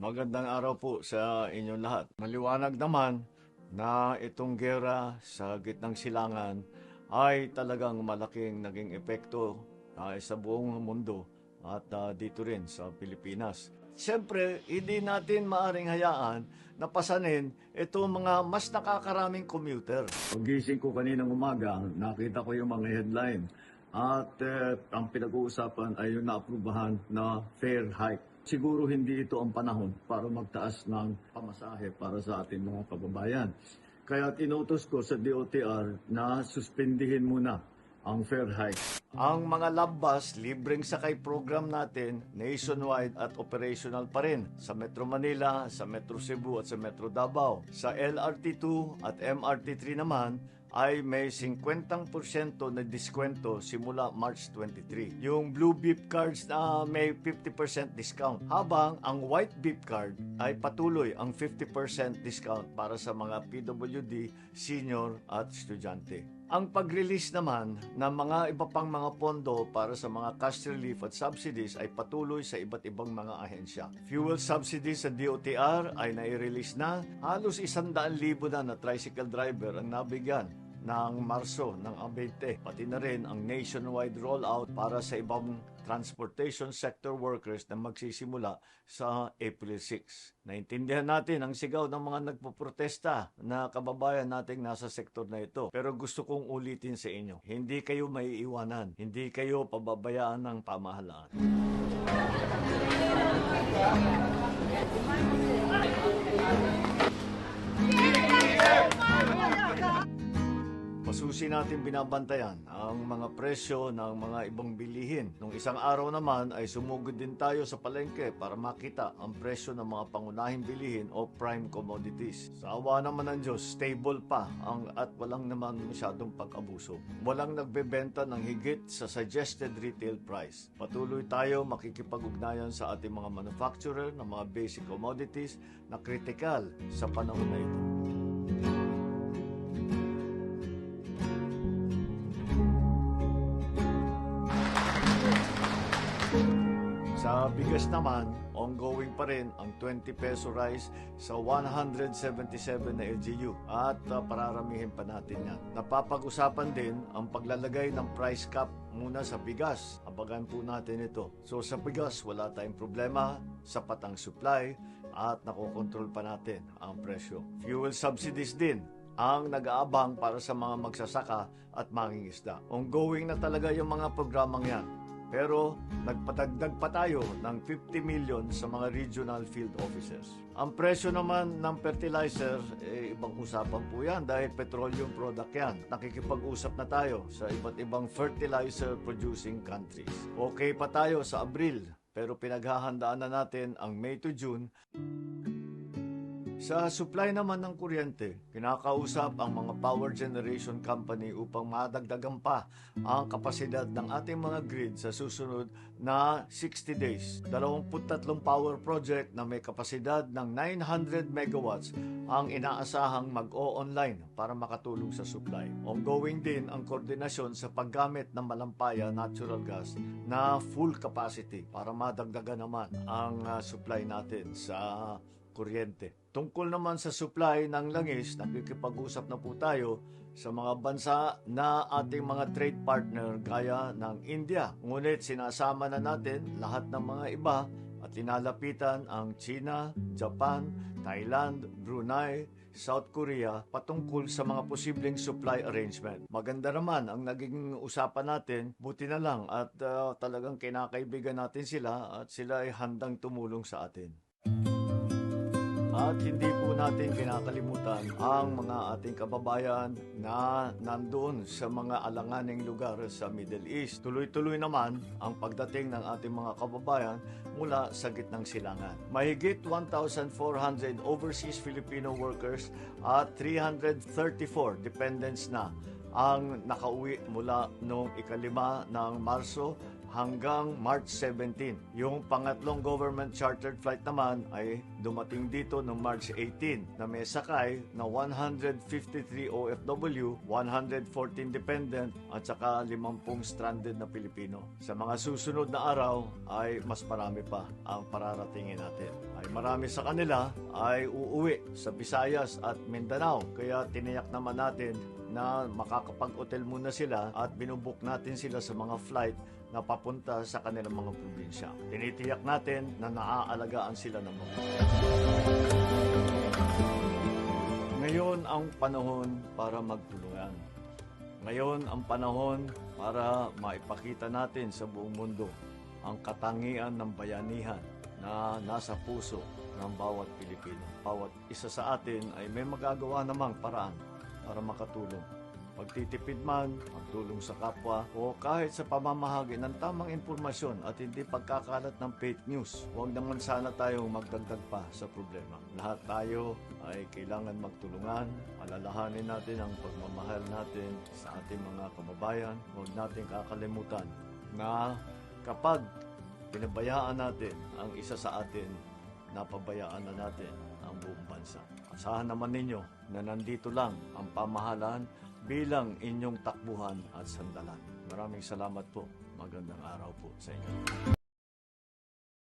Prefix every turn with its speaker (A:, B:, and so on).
A: Magandang araw po sa inyong lahat. Maliwanag naman na itong gera sa gitnang silangan ay talagang malaking naging epekto sa buong mundo at dito rin sa Pilipinas. Siyempre, hindi natin maaring hayaan na pasanin itong mga mas nakakaraming commuter. Pagising ko kaninang umaga, nakita ko yung mga headline at ang pinag-uusapan ay yung naaprubahan na fare hike. Siguro hindi ito ang panahon para magtaas ng pamasahe para sa ating mga kababayan. Kaya tinutos ko sa DOTR na suspendihin muna ang fare hike. Ang mga lambas, libreng sakay program natin, nationwide at operational pa rin sa Metro Manila, sa Metro Cebu at sa Metro Davao. Sa LRT2 at MRT3 naman, ay may 50% na diskwento simula March 23. Yung Blue Beep cards na may 50% discount. Habang ang White Beep card ay patuloy ang 50% discount para sa mga PWD, senior at estudyante. Ang pag-release naman ng mga iba pang mga pondo para sa mga cash relief at subsidies ay patuloy sa iba't ibang mga ahensya. Fuel subsidies sa DOTR ay nai-release na. Halos 100,000 na tricycle driver ang nabigyan ng Marso ng 20. Pati na rin ang nationwide rollout para sa ibang transportation sector workers na magsisimula sa April 6. Naintindihan natin ang sigaw ng mga nagpoprotesta na kababayan nating nasa sektor na ito. Pero gusto kong ulitin sa inyo, hindi kayo maiiwanan, hindi kayo pababayaan ng pamahalaan. Pasusi natin binabantayan ang mga presyo ng mga ibang bilihin. Nung isang araw naman ay sumugod din tayo sa palengke para makita ang presyo ng mga pangunahing bilihin o prime commodities. Sa awa naman ng Diyos, stable pa at walang naman masyadong pag-abuso. Walang nagbebenta ng higit sa suggested retail price. Patuloy tayo makikipag-ugnayan sa ating mga manufacturer ng mga basic commodities na kritikal sa panahon na ito. Sa bigas naman, ongoing pa rin ang 20 peso rise sa 177 na LGU at pararamihin pa natin yan. Napapag-usapan din ang paglalagay ng price cap muna sa bigas. Abagan po natin ito. So sa bigas, wala tayong problema, sapat ang supply at nakokontrol pa natin ang presyo. Fuel subsidies din ang nag-aabang para sa mga magsasaka at mangingisda. Ongoing na talaga yung mga programang yan. Pero nagpatagdag pa tayo ng 50 million sa mga regional field offices. Ang presyo naman ng fertilizer, ibang usapan po yan dahil petroleum product yan. Nakikipag-usap na tayo sa iba't ibang fertilizer producing countries. Okay pa tayo sa Abril, pero pinaghahandaan na natin ang May to June. Sa supply naman ng kuryente, kinakausap ang mga power generation company upang madagdagan pa ang kapasidad ng ating mga grid sa susunod na 60 days. 23 power project na may kapasidad ng 900 megawatts ang inaasahang mag-o-online para makatulong sa supply. Ongoing din ang koordinasyon sa paggamit ng malampaya natural gas na full capacity para madagdagan naman ang supply natin sa kuryente. Tungkol naman sa supply ng langis, nakikipag-usap na po tayo sa mga bansa na ating mga trade partner gaya ng India. Ngunit sinasama na natin lahat ng mga iba at linalapitan ang China, Japan, Thailand, Brunei, South Korea patungkol sa mga posibleng supply arrangement. Maganda naman ang naging usapan natin, buti na lang at talagang kinakaibigan natin sila at sila ay handang tumulong sa atin. At hindi po natin kinakalimutan ang mga ating kababayan na nandoon sa mga alanganing lugar sa Middle East. Tuloy-tuloy naman ang pagdating ng ating mga kababayan mula sa gitnang silangan. Mahigit 1,400 overseas Filipino workers at 334 dependents na ang nakauwi mula noong 5 ng Marso hanggang March 17. Yung pangatlong government chartered flight naman ay dumating dito noong March 18 na may sakay na 153 OFW, 114 dependent at saka 50 stranded na Pilipino. Sa mga susunod na araw ay mas marami pa ang pararatingin natin. ay marami sa kanila ay uuwi sa Visayas at Mindanao. Kaya tiniyak naman natin na makakapag-hotel muna sila at binubuk natin sila sa mga flight na papunta sa kanilang mga probinsya. Tinitiyak natin na naaalagaan sila ng mabuti. Ngayon ang panahon para magtulungan. Ngayon ang panahon para maipakita natin sa buong mundo ang katangian ng bayanihan na nasa puso ng bawat Pilipino. Bawat isa sa atin ay may magagawa namang paraan para makatulong. Pagtitipid man, magtulong sa kapwa, o kahit sa pamamahagi ng tamang impormasyon at hindi pagkakalat ng fake news. Huwag naman sana tayong magdagdag pa sa problema. Lahat tayo ay kailangan magtulungan. Alalahanin natin ang pagmamahal natin sa ating mga kababayan. Huwag natin kakalimutan na kapag pinabayaan natin ang isa sa atin, napabayaan na natin ang buong bansa. Asahan naman ninyo na nandito lang ang pamahalaan bilang inyong takbuhan at sandalan. Maraming salamat po. Magandang araw po sa inyo.